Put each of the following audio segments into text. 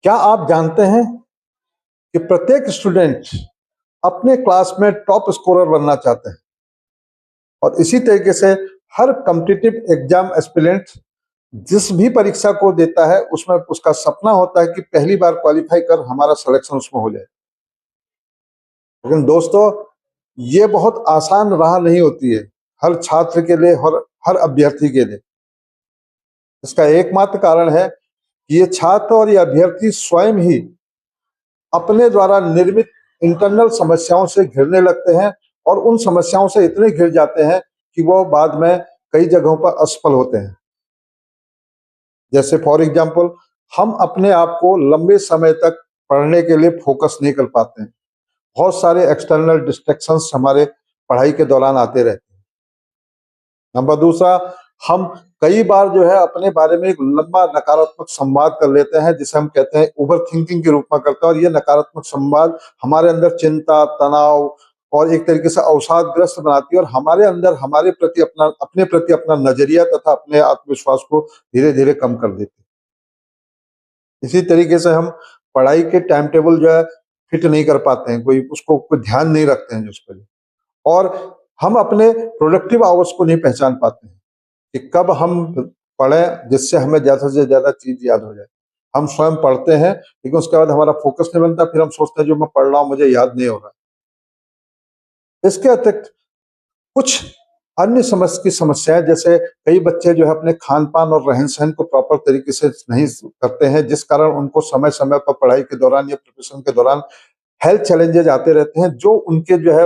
क्या आप जानते हैं कि प्रत्येक स्टूडेंट अपने क्लास में टॉप स्कोरर बनना चाहते हैं और इसी तरीके से हर कॉम्पिटिटिव एग्जाम एस्पिरेंट जिस भी परीक्षा को देता है उसमें उसका सपना होता है कि पहली बार क्वालिफाई कर हमारा सिलेक्शन उसमें हो जाए। लेकिन दोस्तों, ये बहुत आसान राह नहीं होती है हर छात्र के लिए और हर अभ्यर्थी के लिए। इसका एकमात्र कारण है कि ये छात्र और ये अभ्यर्थी स्वयं ही अपने द्वारा निर्मित इंटरनल समस्याओं से घिरने लगते हैं और उन समस्याओं से इतने घिर जाते हैं कि वो बाद में कई जगहों पर असफल होते हैं। जैसे फॉर एग्जाम्पल, हम अपने आप को लंबे समय तक पढ़ने के लिए फोकस नहीं कर पाते हैं। बहुत सारे एक्सटर्नल डिस्ट्रैक्शंस हमारे पढ़ाई के दौरान आते रहते हैं। नंबर दूसरा, हम कई बार जो है अपने बारे में एक लंबा नकारात्मक संवाद कर लेते हैं जिसे हम कहते हैं ओवर थिंकिंग के रूप में करते हैं, और ये नकारात्मक संवाद हमारे अंदर चिंता, तनाव और एक तरीके से अवसादग्रस्त बनाती है और हमारे अंदर अपने प्रति अपना नजरिया तथा अपने आत्मविश्वास को धीरे धीरे कम कर देती है। इसी तरीके से हम पढ़ाई के टाइम टेबल जो है फिट नहीं कर पाते हैं, कोई ध्यान नहीं रखते हैं जिस पर, और हम अपने प्रोडक्टिव आवर्स को नहीं पहचान पाते हैं कि कब हम पढ़ें जिससे हमें ज्यादा से ज्यादा चीज याद हो जाए। हम स्वयं पढ़ते हैं लेकिन उसके बाद हमारा फोकस नहीं बनता, फिर हम सोचते हैं जो मैं पढ़ रहा हूँ मुझे याद नहीं हो रहा। इसके अतिरिक्त कुछ अन्य समस्याएं, जैसे कई बच्चे जो है अपने खान पान और रहन सहन को प्रॉपर तरीके से नहीं करते हैं, जिस कारण उनको समय समय पर पढ़ाई के दौरान या प्रिपरेशन के दौरान हेल्थ चैलेंजेस आते रहते हैं जो उनके जो है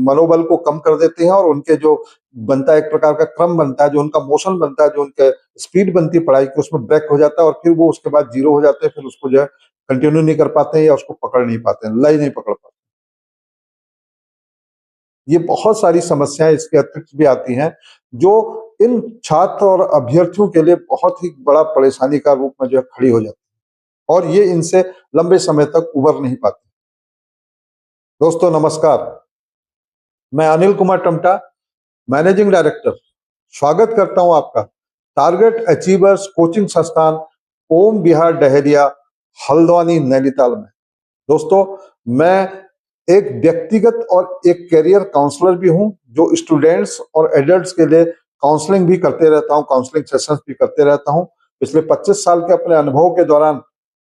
मनोबल को कम कर देते हैं, और उनके जो बनता है एक प्रकार का क्रम बनता है, जो उनका मोशन बनता है, जो उनके स्पीड बनती है पढ़ाई की, उसमें ब्रेक हो जाता है और फिर वो उसके बाद जीरो हो जाते हैं, फिर उसको जो है कंटिन्यू नहीं कर पाते हैं या उसको पकड़ नहीं पाते हैं, लय नहीं पकड़ पाते। ये बहुत सारी समस्याएं इसके अतिरिक्त भी आती हैं जो इन छात्र और अभ्यर्थियों के लिए बहुत ही बड़ा परेशानी का रूप में जो है खड़ी हो जाती है और ये इनसे लंबे समय तक उबर नहीं पाते। दोस्तों नमस्कार, मैं अनिल कुमार टमटा, मैनेजिंग डायरेक्टर, स्वागत करता हूं आपका टारगेट अचीवर्स कोचिंग संस्थान ओम विहार डहेरिया, हल्द्वानी, नैनीताल में। दोस्तों, मैं एक व्यक्तिगत और एक करियर काउंसलर भी हूं जो स्टूडेंट्स और एडल्ट्स के लिए काउंसलिंग भी करते रहता हूं, काउंसलिंग सेशंस भी करते रहता हूं। पिछले 25 साल के अपने अनुभव के दौरान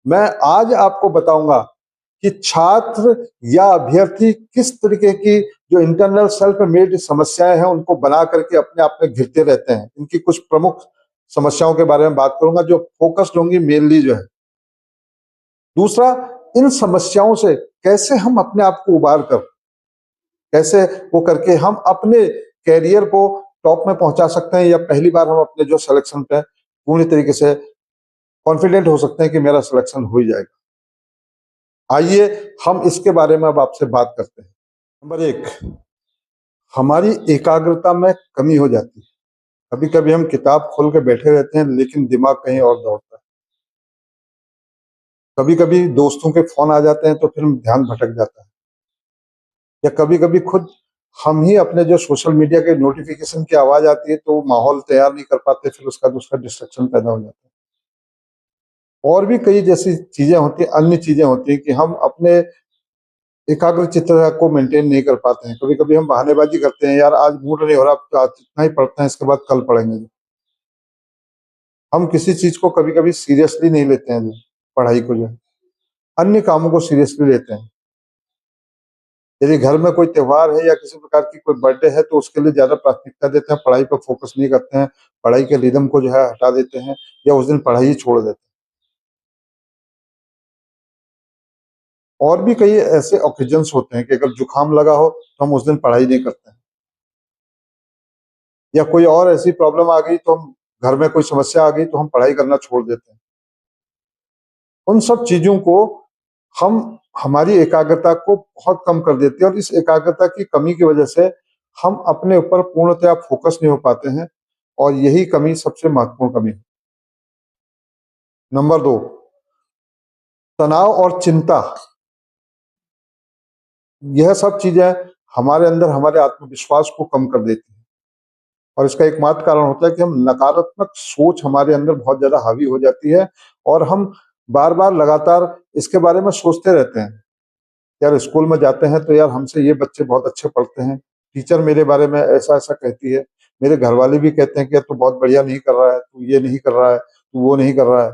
मैं आज आपको बताऊंगा कि छात्र या अभ्यर्थी किस तरीके की जो इंटरनल सेल्फ मेड समस्याएं हैं उनको बना करके अपने आप में घिरते रहते हैं। इनकी कुछ प्रमुख समस्याओं के बारे में बात करूंगा जो फोकस्ड होंगी मेनली जो है। दूसरा, इन समस्याओं से कैसे हम अपने आप को उबार कर, कैसे वो करके हम अपने कैरियर को टॉप में पहुंचा सकते हैं या पहली बार हम अपने जो सिलेक्शन पे पूरी तरीके से कॉन्फिडेंट हो सकते हैं कि मेरा सिलेक्शन हो ही जाएगा। आइए हम इसके बारे में अब आपसे बात करते हैं। नंबर एक, हमारी एकाग्रता में कमी हो जाती है। कभी कभी हम किताब खोल के बैठे रहते हैं लेकिन दिमाग कहीं और दौड़ता है। कभी कभी दोस्तों के फोन आ जाते हैं तो फिर ध्यान भटक जाता है, या कभी कभी खुद हम ही अपने जो सोशल मीडिया के नोटिफिकेशन की आवाज आती है तो माहौल तैयार नहीं कर पाते, फिर उसका दूसरा डिस्ट्रक्शन पैदा हो जाता है। और भी कई जैसी चीजें होती हैं, अन्य चीजें होती हैं कि हम अपने एकाग्रचित्तता को मेंटेन नहीं कर पाते हैं। कभी कभी हम बहानेबाजी करते हैं, यार आज मूड नहीं हो रहा, तो आज इतना ही पढ़ते हैं, इसके बाद कल पढ़ेंगे। हम किसी चीज को कभी कभी सीरियसली नहीं लेते हैं, जो पढ़ाई को जो है अन्य कामों को सीरियसली लेते हैं। यदि घर में कोई त्योहार है या किसी प्रकार की कोई बर्थडे है तो उसके लिए ज्यादा प्राथमिकता देते हैं, पढ़ाई पर फोकस नहीं करते हैं, पढ़ाई के रिदम को जो है हटा देते हैं या उस दिन पढ़ाई ही छोड़ देते हैं। और भी कई ऐसे ओकेजन्स होते हैं कि अगर जुकाम लगा हो तो हम उस दिन पढ़ाई नहीं करते हैं, या कोई और ऐसी प्रॉब्लम आ गई तो हम घर में कोई समस्या आ गई तो हम पढ़ाई करना छोड़ देते हैं। उन सब चीजों को हम हमारी एकाग्रता को बहुत कम कर देते हैं और इस एकाग्रता की कमी की वजह से हम अपने ऊपर पूर्णतया फोकस नहीं हो पाते हैं, और यही कमी सबसे महत्वपूर्ण कमी है। नंबर दो, तनाव और चिंता। यह सब चीजें हमारे अंदर हमारे आत्मविश्वास को कम कर देती हैं, और इसका एकमात्र कारण होता है कि हम नकारात्मक सोच हमारे अंदर बहुत ज्यादा हावी हो जाती है और हम बार-बार लगातार इसके बारे में सोचते रहते हैं। यार स्कूल में जाते हैं तो यार हमसे ये बच्चे बहुत अच्छे पढ़ते हैं, टीचर मेरे बारे में ऐसा-ऐसा कहती है, मेरे घरवाले भी कहते हैं कि यार तू बहुत बढ़िया नहीं कर रहा है, तू ये नहीं कर रहा है, तू वो नहीं कर रहा है।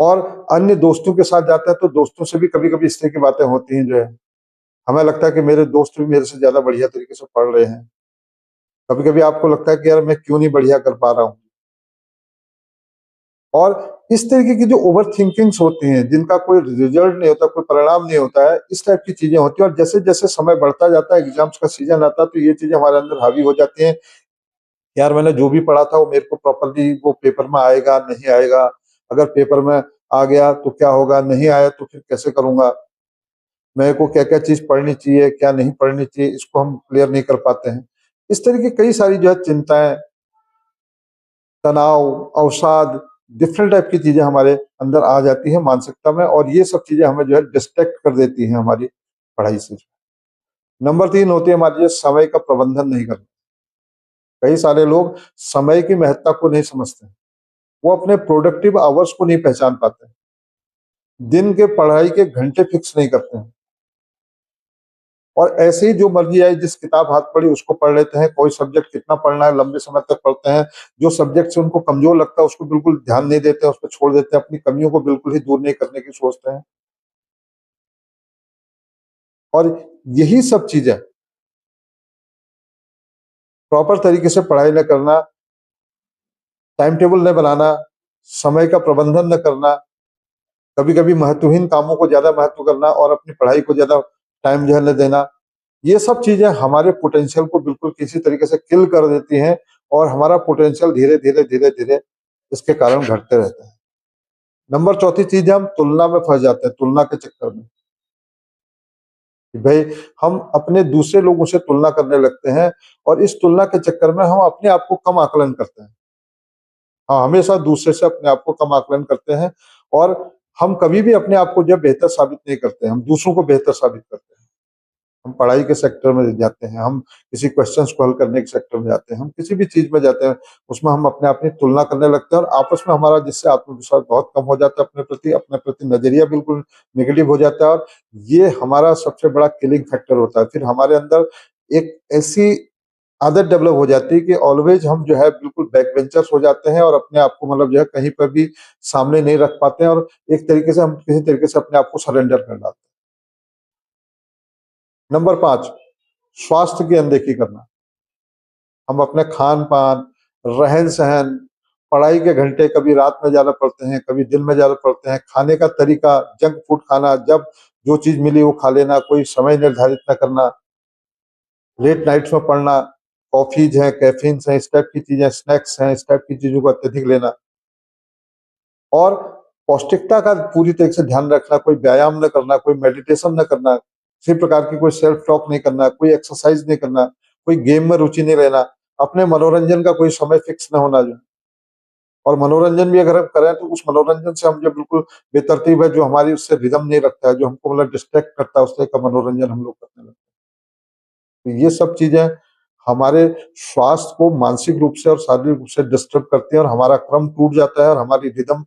और अन्य दोस्तों के साथ जाते हैं तो दोस्तों से भी कभी-कभी इस तरह की बातें होती हैं जो है, हमें लगता है कि मेरे दोस्त भी मेरे से ज़्यादा बढ़िया तरीके से पढ़ रहे हैं। कभी-कभी आपको लगता है कि यार मैं क्यों नहीं बढ़िया कर पा रहा हूँ? और इस तरीके की जो ओवरथिंकिंग्स होती हैं, जिनका कोई रिजल्ट नहीं होता, कोई परिणाम नहीं होता है, इस टाइप की चीज़ें होती हैं और जैसे-जैसे समय बढ़ता जाता है, एग्ज़ाम्स का सीज़न आता है, तो ये चीज़ें हमारे अंदर हावी हो जाती हैं। यार मैंने जो भी पढ़ा था वो मेरे को प्रॉपर्ली वो पेपर में आएगा, नहीं आएगा? अगर पेपर में आ गया तो क्या होगा? नहीं आया तो फिर कैसे करूँगा? मेरे को क्या-क्या चीज़ पढ़नी चाहिए, क्या नहीं पढ़नी चाहिए, इसको हम क्लियर नहीं कर पाते हैं। इस तरह की कई सारी जो है चिंताएँ, तनाव, अवसाद, डिफरेंट टाइप की चीज़ें हमारे अंदर आ जाती हैं मानसिकता में और ये सब चीज़ें हमें जो है डिस्ट्रैक्ट कर देती हैं हमारी पढ़ाई से। नंबर 3 होती है हमारी जो समय का प्रबंधन नहीं करना। कई सारे लोग समय की महत्ता को नहीं समझते हैं। वो अपने प्रोडक्टिव आवर्स को नहीं पहचान पाते हैं। दिन के पढ़ाई के घंटे फिक्स नहीं करते हैं। और ऐसे ही जो मर्जी आए जिस किताब हाथ पड़ी उसको पढ़ लेते हैं, कोई सब्जेक्ट कितना पढ़ना है लंबे समय तक पढ़ते हैं, जो सब्जेक्ट से उनको कमज़ोर लगता है उसको बिल्कुल ध्यान नहीं देते हैं, उसको छोड़ देते हैं, अपनी कमियों को बिल्कुल ही दूर नहीं करने की सोचते हैं। और यही सब चीज़ें प्रॉपर तरीके से पढ़ाई न करना, टाइम टेबल न बनाना, समय का प्रबंधन न करना, कभी-कभी महत्वहीन कामों को ज़्यादा महत्व करना और अपनी पढ़ाई को ज़्यादा टाइम जो है न देना, ये सब चीज़ें हमारे पोटेंशियल को बिल्कुल किसी तरीके से किल कर देती हैं और हमारा पोटेंशियल धीरे-धीरे, धीरे-धीरे इसके कारण घटते रहता है। नंबर चौथी चीज़ है हम तुलना में फँस जाते हैं, तुलना के चक्कर में, कि भई हम अपने दूसरे लोगों से तुलना करने लगते हैं और इस तुलना के चक्कर में हम अपने आप को कम आकलन करते हैं। हाँ, हमेशा दूसरे से अपने आप को कम आकलन करते हैं और हम कभी भी अपने आप को जो है बेहतर साबित नहीं करते हैं, हम दूसरों को बेहतर साबित करते हैं। हम पढ़ाई के सेक्टर में जाते हैं, हम किसी क्वेश्चंस को हल करने के सेक्टर में जाते हैं, हम किसी भी चीज़ में जाते हैं, उसमें हम अपने आप की तुलना करने लगते हैं और आपस में हमारा जिससे आत्मविश्वास बहुत कम हो जाता है अपने प्रति नज़रिया बिल्कुल नेगेटिव हो जाता है और ये हमारा सबसे बड़ा किलिंग फैक्टर होता है। फिर हमारे अंदर एक ऐसी आदत डेवलप हो जाती है कि ऑलवेज़ हम जो है बिल्कुल बैक बेंचर्स हो जाते हैं और अपने आप को मतलब जो है कहीं पर भी सामने नहीं रख पाते हैं और एक तरीके से हम किसी तरीके से अपने आप को सरेंडर कर डालते हैं। नंबर 5 स्वास्थ्य की अनदेखी करना। हम अपने खान-पान, रहन-सहन, पढ़ाई के घंटे कभी रात में ज़्यादा पढ़ते हैं, कभी दिन में ज़्यादा पढ़ते हैं, खाने का तरीका, जंक फूड खाना, जब जो चीज़ मिली वो खा लेना, कोई समय निर्धारित ना करना, लेट नाइट्स में पढ़ना, कॉफ़ीज़ हैं, कैफ़ीन्स हैं, इस टाइप की चीज़ें, स्नैक्स हैं, इस टाइप की चीज़ों को अत्यधिक लेना और पौष्टिकता का पूरी तरीके से ध्यान रखना, कोई व्यायाम न करना, कोई मेडिटेशन न करना, किसी प्रकार की कोई सेल्फ टॉक नहीं करना, कोई एक्सरसाइज़ नहीं करना, कोई गेम में रुचि नहीं लेना, अपने मनोरंजन का कोई समय फिक्स ना होना जो और मनोरंजन भी अगर हम करें तो उस मनोरंजन से हम जो बिल्कुल बेतरतीब है, जो हमारी उससे रिदम नहीं रखता है, जो हमको मतलब डिस्ट्रैक्ट करता है, उस तरह का मनोरंजन हम लोग करने लगते हैं। तो ये सब चीज़ें हमारे स्वास्थ्य को मानसिक रूप से और शारीरिक रूप से डिस्टर्ब करती हैं और हमारा क्रम टूट जाता है और हमारी रिदम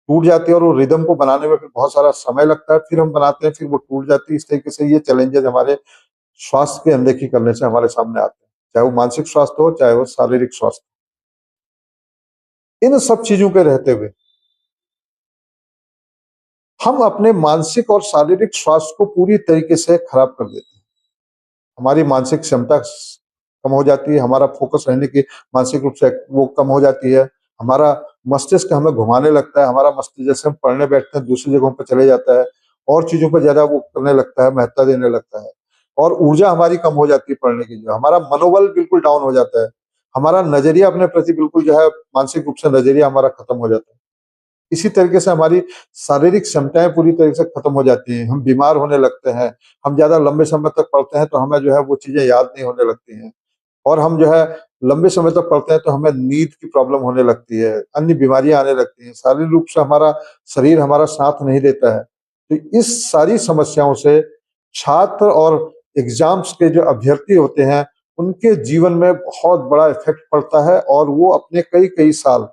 टूट जाती है और वो रिदम को बनाने में फिर बहुत सारा समय लगता है, फिर हम बनाते हैं, फिर वो टूट जाती है। इस तरीके से ये चैलेंजेज़ हमारे स्वास्थ्य की अनदेखी करने से हमारे सामने आते हैं, चाहे वो मानसिक स्वास्थ्य हो, चाहे वो शारीरिक स्वास्थ्य। इन सब चीज़ों के रहते हुए हम अपने मानसिक और शारीरिक स्वास्थ्य को पूरी तरीके से खराब कर देते हैं। हमारी मानसिक क्षमता कम हो जाती है, हमारा फ़ोकस रहने की मानसिक रूप से वो कम हो जाती है, हमारा मस्तिष्क हमें घुमाने लगता है, हमारा मस्तिष्क जैसे हम पढ़ने बैठते हैं दूसरी जगहों पे चले जाता है और चीज़ों पे ज़्यादा वो करने लगता है, महत्ता देने लगता है और ऊर्जा हमारी कम हो जाती है पढ़ने की जो हमारा मनोबल बिल्कुल डाउन हो जाता है। हमारा नज़रिया अपने प्रति बिल्कुल जो है मानसिक रूप से नज़रिया हमारा खत्म हो जाता है। इसी तरीके से हमारी शारीरिक क्षमताएँ पूरी तरीके से खत्म हो जाती हैं, हम बीमार होने लगते हैं, हम ज़्यादा लंबे समय तक पढ़ते हैं तो हमें जो है वो चीज़ें याद नहीं होने लगती हैं और हम जो है लंबे समय तक पढ़ते हैं तो हमें नींद की प्रॉब्लम होने लगती है, अन्य बीमारियाँ आने लगती हैं, शारीरिक रूप से हमारा शरीर हमारा साथ नहीं देता है। तो इस सारी समस्याओं से छात्र और एग्ज़ाम्स के जो अभ्यर्थी होते हैं, उनके जीवन में बहुत बड़ा इफ़ेक्ट पड़ता है और वो अपने कई-कई साल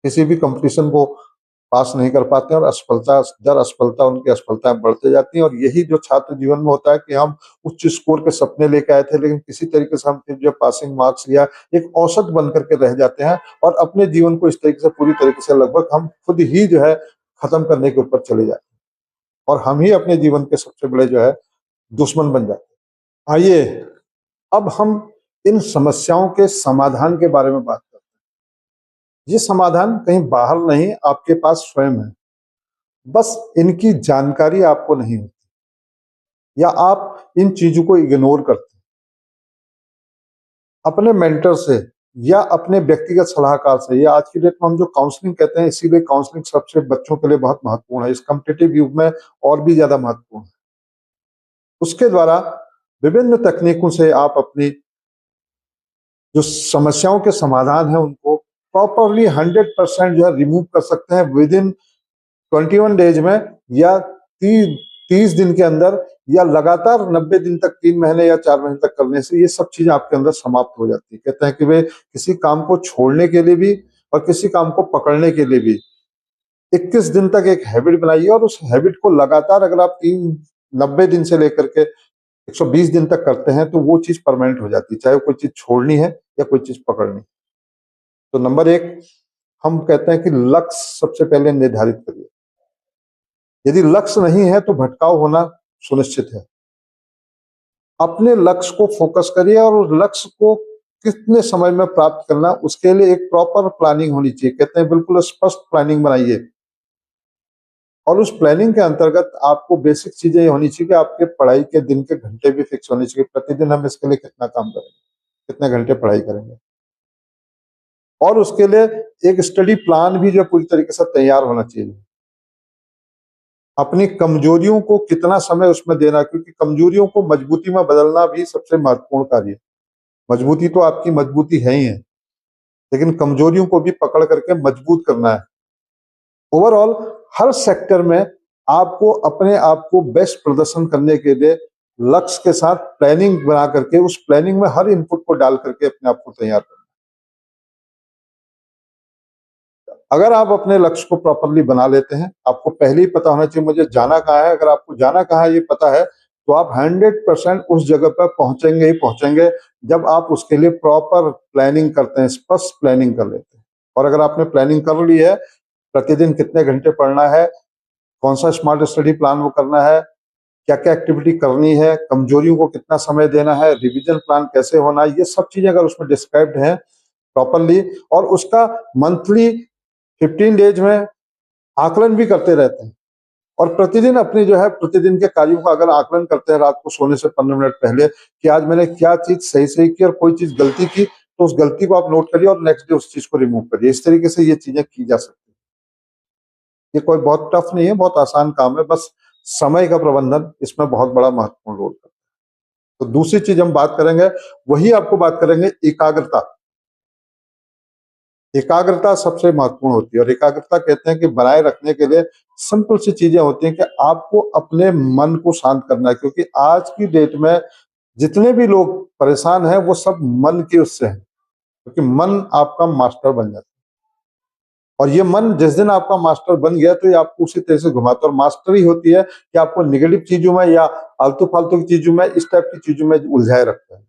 किसी भी कंपटीशन को पास नहीं कर पाते हैं और असफलता उनकी असफलताएं बढ़ते जाती हैं। और यही जो छात्र जीवन में होता है कि हम उच्च स्कोर के सपने लेके आए थे, लेकिन किसी तरीके से हम फिर जो पासिंग मार्क्स या एक औसत बन करके रह जाते हैं और अपने जीवन को इस तरीके से पूरी तरीके से लगभग हम खुद ही जो है खत्म करने के ऊपर चले जाते हैं और हम ही अपने जीवन के सबसे बड़े जो है दुश्मन बन जाते हैं। आइए अब हम इन समस्याओं के समाधान के बारे में बात करते हैं। ये समाधान कहीं बाहर नहीं, आपके पास स्वयं है। बस इनकी जानकारी आपको नहीं होती या आप इन चीजों को इग्नोर करते हैं। अपने मेंटर से या अपने व्यक्तिगत सलाहकार से, या आज की डेट में हम जो काउंसलिंग कहते हैं, इसीलिए काउंसलिंग सबसे बच्चों के लिए बहुत महत्वपूर्ण है, इस कॉम्पिटिटिव युग में और भी ज्यादा महत्वपूर्ण है। उसके द्वारा विभिन्न तकनीकों से आप अपनी जो समस्याओं के समाधान है उनको प्रॉपरली 100% जो है रिमूव कर सकते हैं विद इन 21 डेज में, या 30 दिन के अंदर, या लगातार 90 दिन तक, 3 महीने या 4 महीने तक करने से ये सब चीजें आपके अंदर समाप्त हो जाती है। कहते हैं कि वे किसी काम को छोड़ने के लिए भी और किसी काम को पकड़ने के लिए भी 21 दिन तक एक हैबिट बनाइए, और उस हैबिट को लगातार अगर आप 90 दिन से लेकर के 120 दिन तक करते हैं तो वो चीज परमानेंट हो जाती है, चाहे कोई चीज छोड़नी है या कोई चीज पकड़नी। तो नंबर 1, हम कहते हैं कि लक्ष्य सबसे पहले निर्धारित करिए। यदि लक्ष्य नहीं है तो भटकाव होना सुनिश्चित है। अपने लक्ष्य को फोकस करिए और उस लक्ष्य को कितने समय में प्राप्त करना, उसके लिए एक प्रॉपर प्लानिंग होनी चाहिए। कहते हैं बिल्कुल स्पष्ट प्लानिंग बनाइए, और उस प्लानिंग के अंतर्गत आपको बेसिक चीजें ये होनी चाहिए कि आपके पढ़ाई के दिन के घंटे भी फिक्स होने चाहिए। प्रतिदिन हम इसके लिए कितना काम करेंगे, कितने घंटे पढ़ाई करेंगे, और उसके लिए एक स्टडी प्लान भी जो पूरी तरीके से तैयार होना चाहिए। अपनी कमजोरियों को कितना समय उसमें देना, क्योंकि कमजोरियों को मजबूती में बदलना भी सबसे महत्वपूर्ण कार्य है। मजबूती तो आपकी मजबूती है ही है, लेकिन कमजोरियों को भी पकड़ करके मजबूत करना है। ओवरऑल हर सेक्टर में आपको अपने आप को बेस्ट प्रदर्शन करने के लिए लक्ष्य के साथ प्लानिंग बना करके उस प्लानिंग में हर इनपुट को डाल करके अपने आप को तैयार करना। अगर आप अपने लक्ष्य को प्रॉपरली बना लेते हैं, आपको पहले ही पता होना चाहिए मुझे जाना कहाँ है। अगर आपको जाना कहाँ है ये पता है, तो आप 100% उस जगह पर पहुंचेंगे ही पहुंचेंगे, जब आप उसके लिए प्रॉपर प्लानिंग करते हैं, स्पष्ट प्लानिंग कर लेते हैं। और अगर आपने प्लानिंग कर ली है, प्रतिदिन कितने घंटे पढ़ना है, कौन सा स्मार्ट स्टडी प्लान वो करना है, क्या क्या एक्टिविटी करनी है, कमजोरियों को कितना समय देना है, रिवीजन प्लान कैसे होना है, ये सब चीजें अगर उसमें डिस्क्राइब्ड हैं प्रॉपरली, और उसका मंथली 15 डेज में आकलन भी करते रहते हैं, और प्रतिदिन अपनी जो है प्रतिदिन के कार्यों का अगर आकलन करते हैं रात को सोने से 15 मिनट पहले कि आज मैंने क्या चीज सही सही की और कोई चीज गलती की, तो उस गलती को आप नोट करिए और नेक्स्ट डे उस चीज को रिमूव करिए। इस तरीके से ये चीजें की जा सकती है। ये कोई बहुत टफ नहीं है, बहुत आसान काम है, बस समय का प्रबंधन इसमें बहुत बड़ा महत्वपूर्ण रोल करता है। तो दूसरी चीज हम बात करेंगे, वही आपको बात करेंगे एकाग्रता। एकाग्रता सबसे महत्वपूर्ण होती है, और एकाग्रता कहते हैं कि बनाए रखने के लिए सिंपल सी चीजें होती हैं कि आपको अपने मन को शांत करना है, क्योंकि आज की डेट में जितने भी लोग परेशान हैं वो सब मन के उससे हैं, क्योंकि मन आपका मास्टर बन जाता है, और ये मन जिस दिन आपका मास्टर बन गया तो ये आपको उसी तरह से घुमाता है। और मास्टरी होती है कि आपको नेगेटिव चीजों में या आलतू फालतू की चीजों में, इस टाइप की चीजों में उलझाए रखता है,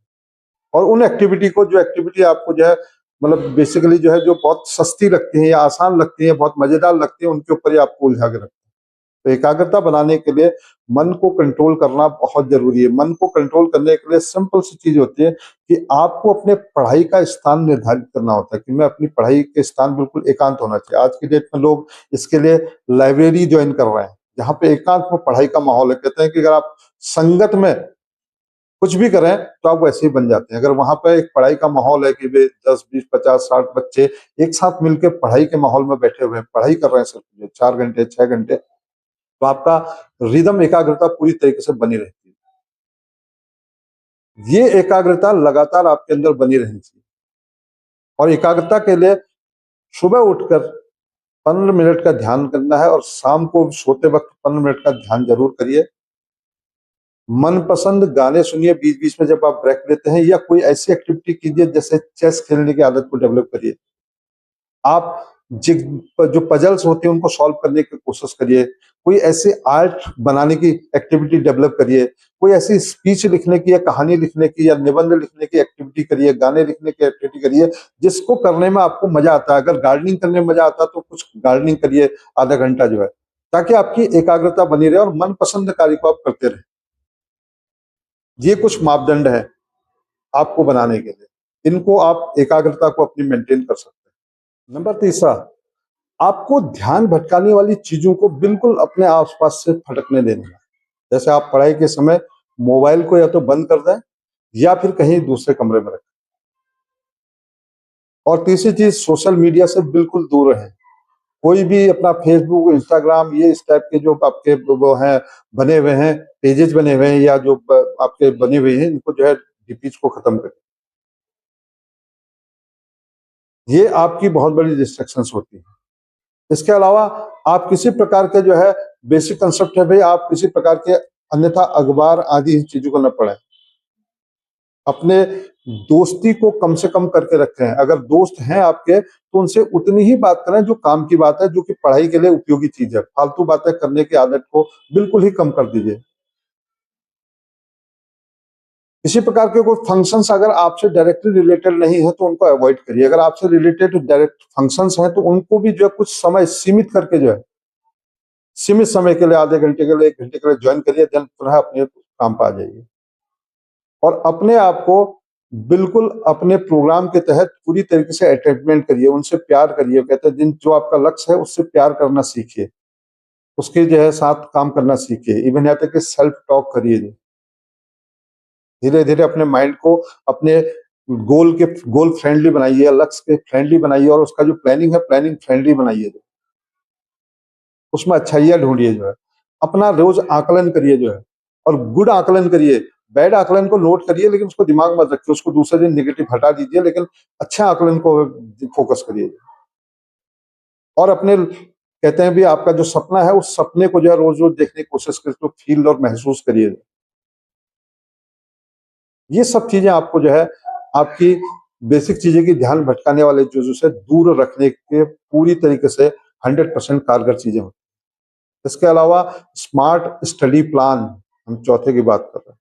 और उन एक्टिविटी को, जो एक्टिविटी आपको जो है मतलब बेसिकली जो है जो बहुत सस्ती लगती है या आसान लगती है, बहुत मजेदार लगती है, उनके ऊपर ही आपको उलझा के रखता है। तो एकाग्रता बनाने के लिए मन को कंट्रोल करना बहुत जरूरी है। मन को कंट्रोल करने के लिए सिंपल सी चीज होती है कि आपको अपने पढ़ाई का स्थान निर्धारित करना होता है कि मैं अपनी पढ़ाई के स्थान बिल्कुल एकांत होना चाहिए। आज की डेट में लोग इसके लिए लाइब्रेरी ज्वाइन कर रहे हैं, जहाँ पे एकांत में पढ़ाई का माहौल है। कहते हैं कि अगर आप संगत में कुछ भी करें तो आप वैसे ही बन जाते हैं। अगर वहां पर एक पढ़ाई का माहौल है कि वे 10, 20, 50, 60 बच्चे एक साथ मिलकर पढ़ाई के माहौल में बैठे हुए हैं, पढ़ाई कर रहे हैं सिर्फ 4 घंटे 6 घंटे, तो आपका रिदम एकाग्रता पूरी तरीके से बनी रहती है। ये एकाग्रता लगातार आपके अंदर बनी रहनी चाहिए, और एकाग्रता के लिए सुबह उठकर 15 मिनट का ध्यान करना है, और शाम को सोते वक्त 15 मिनट का ध्यान जरूर करिए। मनपसंद गाने सुनिए बीच बीच में जब आप ब्रेक लेते हैं, या कोई ऐसी एक्टिविटी कीजिए जैसे चेस खेलने की आदत को डेवलप करिए। आप जो पजल्स होते हैं उनको सॉल्व करने की कोशिश करिए, कोई ऐसे आर्ट बनाने की एक्टिविटी डेवलप करिए, कोई ऐसी स्पीच लिखने की या कहानी लिखने की या निबंध लिखने की एक्टिविटी करिए, गाने लिखने की एक्टिविटी करिए, जिसको करने में आपको मजा आता है। अगर गार्डनिंग करने में मजा आता है तो कुछ गार्डनिंग करिए आधा घंटा जो है, ताकि आपकी एकाग्रता बनी रहे और मनपसंद कार्य को आप करते रहे। ये कुछ मापदंड है आपको बनाने के लिए, इनको आप एकाग्रता को अपनी मेंटेन कर सकते हैं। नंबर तीसरा, आपको ध्यान भटकाने वाली चीजों को बिल्कुल अपने आसपास से फटकने देना है। जैसे आप पढ़ाई के समय मोबाइल को या तो बंद कर दें या फिर कहीं दूसरे कमरे में रखें। और तीसरी चीज, सोशल मीडिया से बिल्कुल दूर रहें। कोई भी अपना फेसबुक, इंस्टाग्राम, ये इस टाइप के जो आपके वो हैं बने हुए हैं, पेजेस बने हुए हैं या जो आपके बने हुए हैं, इनको जो है डीपीज को खत्म करें। ये आपकी बहुत बड़ी डिस्ट्रैक्शंस होती है। इसके अलावा आप किसी प्रकार के जो है बेसिक कंसेप्ट है भाई, आप किसी प्रकार के अन्यथा अखबार आदि इन चीजों को न पढ़ें। अपने दोस्ती को कम से कम करके रखें। अगर दोस्त हैं आपके तो उनसे उतनी ही बात करें जो काम की बात है, जो कि पढ़ाई के लिए उपयोगी चीज है। फालतू बातें करने की आदत को बिल्कुल ही कम कर दीजिए। इसी प्रकार के कोई फंक्शंस अगर आपसे डायरेक्टली रिलेटेड नहीं है तो उनको अवॉइड करिए। अगर आपसे रिलेटेड डायरेक्ट फंक्शंस हैं तो उनको भी जो है कुछ समय सीमित करके जो है सीमित समय के लिए, आधे घंटे के लिए, 1 घंटे के लिए ज्वाइन करिए, देन पुनः अपने काम पर आ जाइए। और अपने आप को बिल्कुल अपने प्रोग्राम के तहत पूरी तरीके से अटैचमेंट करिए, उनसे प्यार करिए। कहते हैं जिन जो आपका लक्ष्य है उससे प्यार करना सीखिए, उसके जो है साथ काम करना सीखिए। इवन यहाँ तक कि सेल्फ टॉक करिए। धीरे धीरे अपने माइंड को अपने गोल फ्रेंडली बनाइए, लक्ष्य के फ्रेंडली बनाइए, और उसका जो प्लानिंग है प्लानिंग फ्रेंडली बनाइए। उसमें अच्छाइयाँ ढूंढिए जो है, अपना रोज आकलन करिए जो है, और गुड आकलन करिए। बैड आकलन को नोट करिए लेकिन उसको दिमाग मत रखिए, उसको दूसरे दिन नेगेटिव हटा दीजिए, लेकिन अच्छा आकलन को फोकस करिए। और अपने कहते हैं भी आपका जो सपना है उस सपने को जो है रोज रोज देखने की कोशिश करिए, तो फील और महसूस करिए। ये सब चीजें आपको जो है आपकी बेसिक चीजें की ध्यान भटकाने वाले चीजों से दूर रखने के पूरी तरीके से 100% कारगर चीजें होती हैं। इसके अलावा स्मार्ट स्टडी प्लान, हम चौथे की बात कर रहे हैं।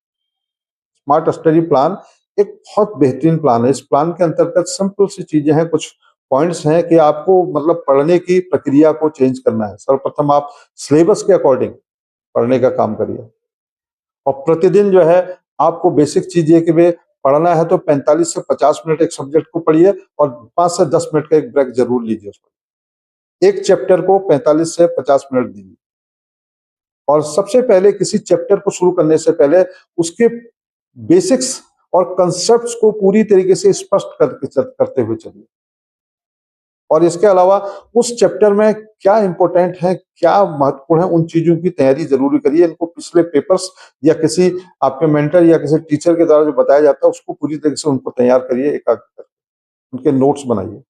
स्मार्ट स्टडी प्लान एक बहुत बेहतरीन प्लान है। इस प्लान के अंतर्गत सिंपल सी चीजें हैं, कुछ पॉइंट्स हैं कि आपको मतलब पढ़ने की प्रक्रिया को चेंज करना है। सर्वप्रथम आप सिलेबस के अकॉर्डिंग पढ़ने का काम करिए, और प्रतिदिन जो है आपको बेसिक चीज ये कि भाई पढ़ना है तो 45 से 50 मिनट एक सब्जेक्ट को पढ़िए, और 5 से 10 मिनट का एक ब्रेक जरूर लीजिए उसमें। एक चैप्टर को 45 से 50 मिनट दीजिए। और सबसे पहले किसी चैप्टर को शुरू करने से पहले उसके बेसिक्स और कंसेप्ट्स को पूरी तरीके से स्पष्ट करते हुए चलिए। और इसके अलावा उस चैप्टर में क्या इंपॉर्टेंट है, क्या महत्वपूर्ण है, उन चीजों की तैयारी जरूर करिए। इनको पिछले पेपर्स या किसी आपके मेंटर या किसी टीचर के द्वारा जो बताया जाता है उसको पूरी तरीके से उनको तैयार करिए, एकाग्र करके उनके नोट्स बनाइए।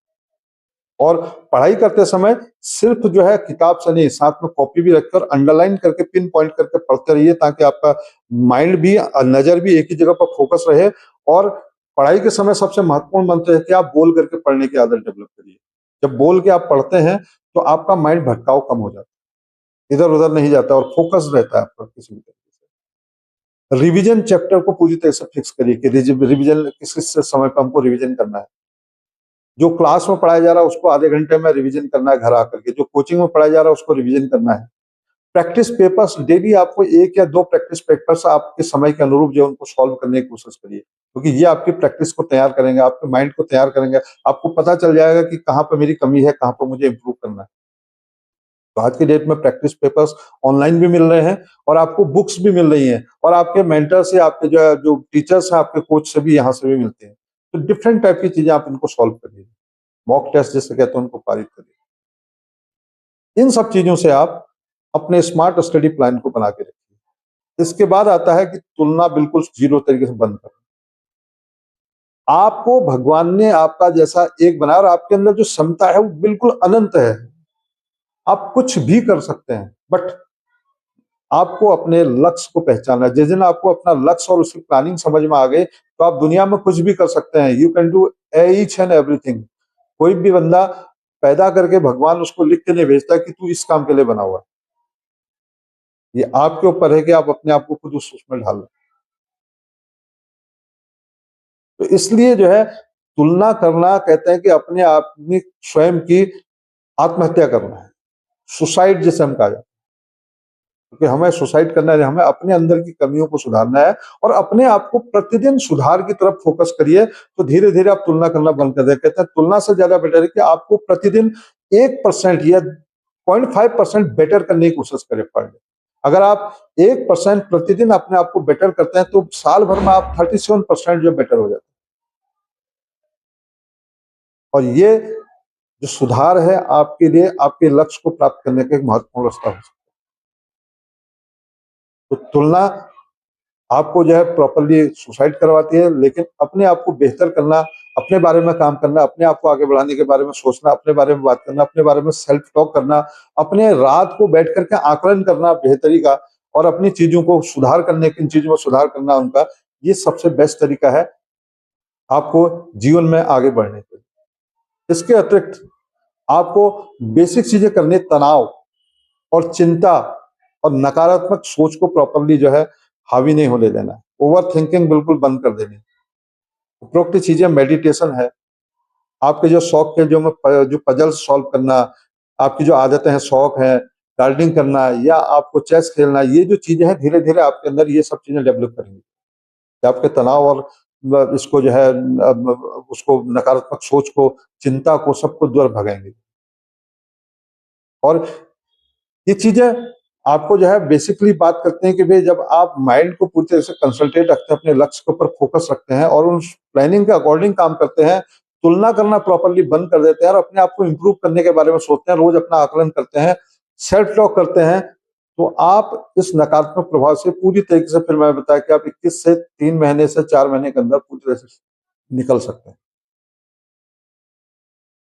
और पढ़ाई करते समय सिर्फ जो है किताब से नहीं, साथ में कॉपी भी रखकर अंडरलाइन करके पिन पॉइंट करके पढ़ते रहिए, ताकि आपका माइंड भी, नजर भी एक ही जगह पर फोकस रहे। और पढ़ाई के समय सबसे महत्वपूर्ण मंत्र है कि आप बोल करके पढ़ने की आदत डेवलप करिए। जब बोल के आप पढ़ते हैं तो आपका माइंड भटकाव कम हो जाता है, इधर उधर नहीं जाता और फोकस रहता है आपका किसी भी तरीके से। रिवीजन चैप्टर को पूरी तरह से फिक्स करिए कि रिवीजन किस किस समय पर हमको रिवीजन करना है। जो क्लास में पढ़ाया जा रहा है उसको आधे घंटे में रिवीजन करना है घर आकर के, जो कोचिंग में पढ़ाया जा रहा है उसको रिवीजन करना है। प्रैक्टिस पेपर्स डेली आपको 1 या 2 प्रैक्टिस पेपर्स आपके समय के अनुरूप जो है उनको सॉल्व करने की कोशिश करिए, क्योंकि ये आपकी प्रैक्टिस को तैयार करेंगे, आपके माइंड को तैयार करेंगे। आपको पता चल जाएगा कि कहाँ पे मेरी कमी है, कहाँ पे मुझे इम्प्रूव करना है। तो आज की डेट में प्रैक्टिस पेपर्स ऑनलाइन भी मिल रहे हैं, और आपको बुक्स भी मिल रही हैं, और आपके मेंटर से, आपके जो टीचर्स हैं, आपके कोच से भी, यहाँ से भी मिलते हैं। तो डिफरेंट टाइप की चीजें आप इनको सॉल्व करिए, मॉक टेस्ट जिसे कहते हैं उनको पारित करिए। इन सब चीजों से आप अपने स्मार्ट स्टडी प्लान को बना के रखिए। इसके बाद आता है कि तुलना बिल्कुल जीरो तरीके से बंद करें। आपको भगवान ने आपका जैसा एक बनाया, और आपके अंदर जो क्षमता है वो बिल्कुल अनंत है। आप कुछ भी कर सकते हैं, बट आपको अपने लक्ष्य को पहचानना है। जिस दिन आपको अपना लक्ष्य और उसकी प्लानिंग समझ में आ गई तो आप दुनिया में कुछ भी कर सकते हैं। You can do each and everything. कोई भी बंदा पैदा करके भगवान उसको लिख के नहीं भेजता कि तू इस काम के लिए बना हुआ है। ये आपके ऊपर है कि आप अपने आप को खुद उसमें ढाल लो। तो इसलिए जो है तुलना करना, कहते हैं कि अपने आप में स्वयं की आत्महत्या करना है, सुसाइड जिसे हम कहा जाता है। क्योंकि हमें सुसाइड करना है, हमें अपने अंदर की कमियों को सुधारना है और अपने आप को प्रतिदिन सुधार की तरफ फोकस करिए, तो धीरे धीरे आप तुलना करना बंद कर दें। कहते हैं तुलना से ज्यादा बेटर है कि आपको प्रतिदिन 1% या 0.5% बेटर करने की कोशिश करें पर डे। अगर आप 1% प्रतिदिन अपने आप को बेटर करते हैं तो साल भर में आप 37% जो बेटर हो जाते हैं। और ये जो सुधार है आपके लिए आपके लक्ष्य को प्राप्त करने का एक महत्वपूर्ण रास्ता हो सकता है। तो तुलना आपको जो है प्रॉपर्ली सुसाइड करवाती है, लेकिन अपने आप को बेहतर करना, अपने बारे में काम करना, अपने आप को आगे बढ़ाने के बारे में सोचना, अपने बारे में बात करना, अपने बारे में सेल्फ टॉक करना, अपने रात को बैठ करके आकलन करना बेहतरी का और अपनी चीजों को सुधार करने, किन चीजों में सुधार करना उनका, ये सबसे बेस्ट तरीका है आपको जीवन में आगे बढ़ने के लिए। इसके अतिरिक्त आपको बेसिक चीजें करनी, तनाव और चिंता और नकारात्मक सोच को प्रॉपर्ली जो है हावी नहीं होने देना। ओवर थिंकिंग बिल्कुल बंद कर देनी। उपरोक्त चीजें मेडिटेशन है, आपके जो शौक के जो पजल सॉल्व करना, आपकी जो आदतें हैं, शौक है, गार्डनिंग करना या आपको चेस खेलना, ये जो चीजें हैं धीरे धीरे आपके अंदर ये सब चीजें डेवलप करेंगी, कि आपके तनाव और इसको जो है उसको नकारात्मक सोच को, चिंता को, सबको दूर भगाएंगे। और ये चीजें आपको जो है बेसिकली बात करते हैं कि भाई जब आप माइंड को पूरी तरह से कंसंट्रेट रखते हैं, अपने लक्ष्य के ऊपर फोकस रखते हैं और उन प्लानिंग के अकॉर्डिंग काम करते हैं, तुलना करना प्रॉपर्ली बंद कर देते हैं और अपने आप को इम्प्रूव करने के बारे में सोचते हैं, रोज अपना आकलन करते हैं, सेल्फ टॉक करते हैं, तो आप इस नकारात्मक प्रभाव से पूरी तरीके से, फिर मैं बताया कि आप 21 से 3 महीने से 4 महीने के अंदर पूरी तरह से निकल सकते हैं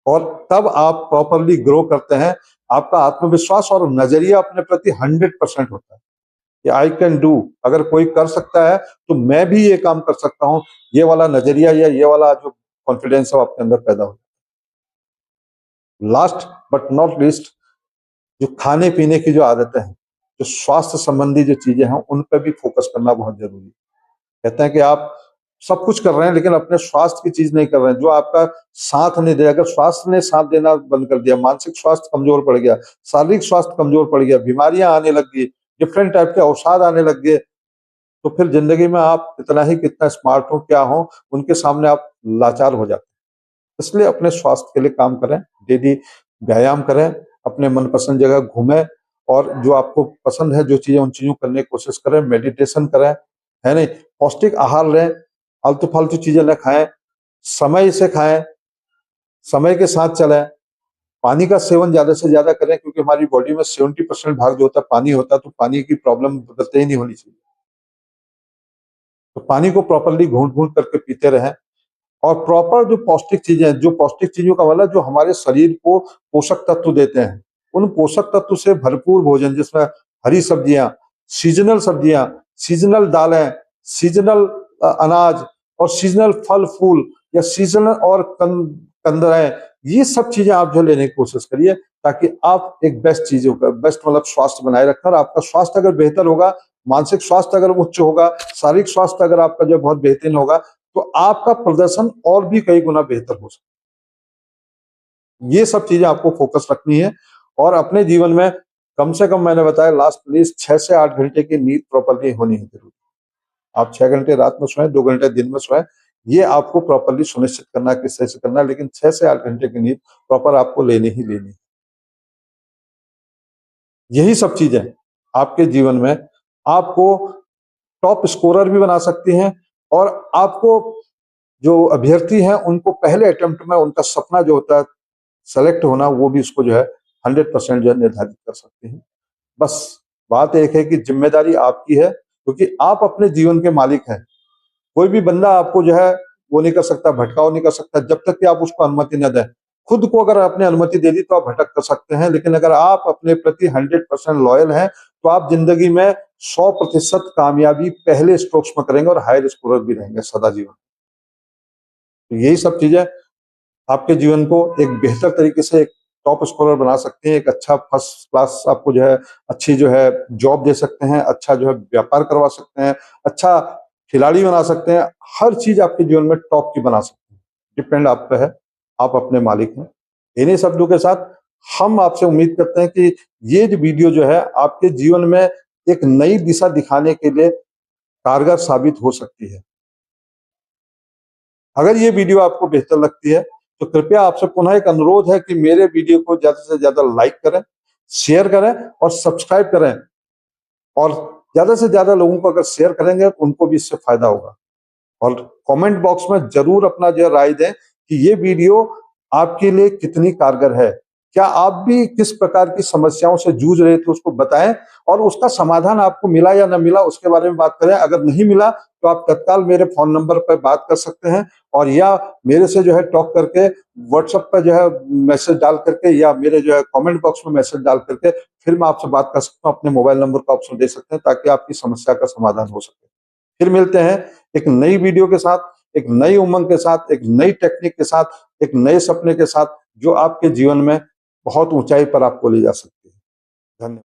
और तब आप प्रॉपर्ली ग्रो करते हैं। आपका आत्मविश्वास और नजरिया अपने प्रति 100% होता है कि आई कैन डू, अगर कोई कर सकता है तो मैं भी ये काम कर सकता हूँ। ये वाला नजरिया या ये वाला जो कॉन्फिडेंस है आपके अंदर पैदा हो। लास्ट बट नॉट लीस्ट, जो खाने पीने की जो आदतें हैं, जो स्वास्थ्य संबंधी जो चीजें हैं, उन पर भी फोकस करना बहुत जरूरी है। कहते हैं कि आप सब कुछ कर रहे हैं लेकिन अपने स्वास्थ्य की चीज नहीं कर रहे हैं, जो आपका साथ नहीं दे। अगर स्वास्थ्य ने साथ देना बंद कर दिया, मानसिक स्वास्थ्य कमजोर पड़ गया, शारीरिक स्वास्थ्य कमजोर पड़ गया, बीमारियां आने लग गई, डिफरेंट टाइप के अवसाद आने लग गए, तो फिर जिंदगी में आप कितना ही कितना स्मार्ट हो क्या हो, उनके सामने आप लाचार हो जाते हैं। इसलिए अपने स्वास्थ्य के लिए काम करें, डेली व्यायाम करें, अपने मनपसंद जगह घूमें और जो आपको पसंद है जो चीजें, उन चीजों करने की कोशिश करें, मेडिटेशन करें, है नहीं, पौष्टिक आहार लें, आलतू फालतू चीजें न खाएं, समय से खाएं, समय के साथ चलें, पानी का सेवन ज्यादा से ज्यादा करें क्योंकि हमारी बॉडी में 70% भाग जो होता है पानी होता है, तो पानी की प्रॉब्लम बदलते ही नहीं होनी चाहिए। तो पानी को प्रॉपर्ली घूंट घूंट करके पीते रहें और प्रॉपर जो पौष्टिक चीजें हैं, जो पौष्टिक चीजों का मतलब जो हमारे शरीर को पोषक तत्व देते हैं, उन पोषक तत्व से भरपूर भोजन, जिसमें हरी सब्जियां, सीजनल दालें, सीजनल अनाज और सीजनल फल फूल या सीजनल और कंदरें, ये सब चीजें आप जो लेने की कोशिश करिए ताकि आप एक बेस्ट चीजों का बेस्ट मतलब स्वास्थ्य बनाए रखें। और आपका स्वास्थ्य अगर बेहतर होगा, मानसिक स्वास्थ्य अगर उच्च होगा, शारीरिक स्वास्थ्य अगर आपका जो बहुत बेहतरीन होगा, तो आपका प्रदर्शन और भी कई गुना बेहतर हो सकता है। ये सब चीजें आपको फोकस रखनी है और अपने जीवन में कम से कम, मैंने बताया लास्ट प्लीज 6 से 8 घंटे की नींद प्रॉपर्ली होनी है जरूरी। आप 6 घंटे रात में सोएं, 2 घंटे दिन में सोएं, ये आपको प्रॉपर्ली सुनिश्चित करना है कि सही से करना है, लेकिन 6 से 8 घंटे की नींद प्रॉपर आपको लेनी ही लेनी है। यही सब चीजें आपके जीवन में आपको टॉप स्कोरर भी बना सकती हैं और आपको जो अभ्यर्थी हैं उनको पहले अटेम्प्ट में उनका सपना जो होता है सेलेक्ट होना, वो भी उसको जो है 100% जो है निर्धारित कर सकते हैं। बस बात एक है कि जिम्मेदारी आपकी है क्योंकि आप अपने जीवन के मालिक हैं। कोई भी बंदा आपको जो है वो नहीं कर सकता, भटकाव नहीं कर सकता जब तक कि आप उसको अनुमति न दें। खुद को अगर आपने अनुमति दे दी तो आप भटक कर सकते हैं, लेकिन अगर आप अपने प्रति 100% लॉयल हैं तो आप जिंदगी में 100% कामयाबी पहले स्ट्रोक्स में करेंगे और हायर स्कोरर भी रहेंगे सदा जीवन। तो यही सब चीजें आपके जीवन को एक बेहतर तरीके से, एक टॉप स्कोरर बना सकते हैं, एक अच्छा फर्स्ट क्लास आपको जो है अच्छी जो है जॉब दे सकते हैं, अच्छा जो है व्यापार करवा सकते हैं, अच्छा खिलाड़ी बना सकते हैं, हर चीज आपके जीवन में टॉप की बना सकते हैं। डिपेंड आप पे है, आप अपने मालिक हैं। इन्हीं शब्दों के साथ हम आपसे उम्मीद करते हैं कि ये जो वीडियो जो है आपके जीवन में एक नई दिशा दिखाने के लिए कारगर साबित हो सकती है। अगर ये वीडियो आपको बेहतर लगती है तो कृपया आपसे पुनः एक अनुरोध है कि मेरे वीडियो को ज्यादा से ज्यादा लाइक करें, शेयर करें और सब्सक्राइब करें, और ज्यादा से ज्यादा लोगों को अगर शेयर करेंगे उनको भी इससे फायदा होगा। और कमेंट बॉक्स में जरूर अपना जो है राय दें कि ये वीडियो आपके लिए कितनी कारगर है। क्या आप भी किस प्रकार की समस्याओं से जूझ रहे थे उसको बताएं, और उसका समाधान आपको मिला या ना मिला उसके बारे में बात करें। अगर नहीं मिला तो आप तत्काल मेरे फोन नंबर पर बात कर सकते हैं, और या मेरे से जो है टॉक करके व्हाट्सएप पर जो है मैसेज डाल करके, या मेरे जो है कमेंट बॉक्स में मैसेज डाल करके फिर मैं आपसे बात कर सकता हूँ। अपने मोबाइल नंबर का ऑप्शन दे सकते हैं ताकि आपकी समस्या का समाधान हो सके। फिर मिलते हैं एक नई वीडियो के साथ, एक नई उमंग के साथ, एक नई टेक्निक के साथ, एक नए सपने के साथ, जो आपके जीवन में बहुत ऊंचाई पर आपको ले जा सकती है। धन्यवाद।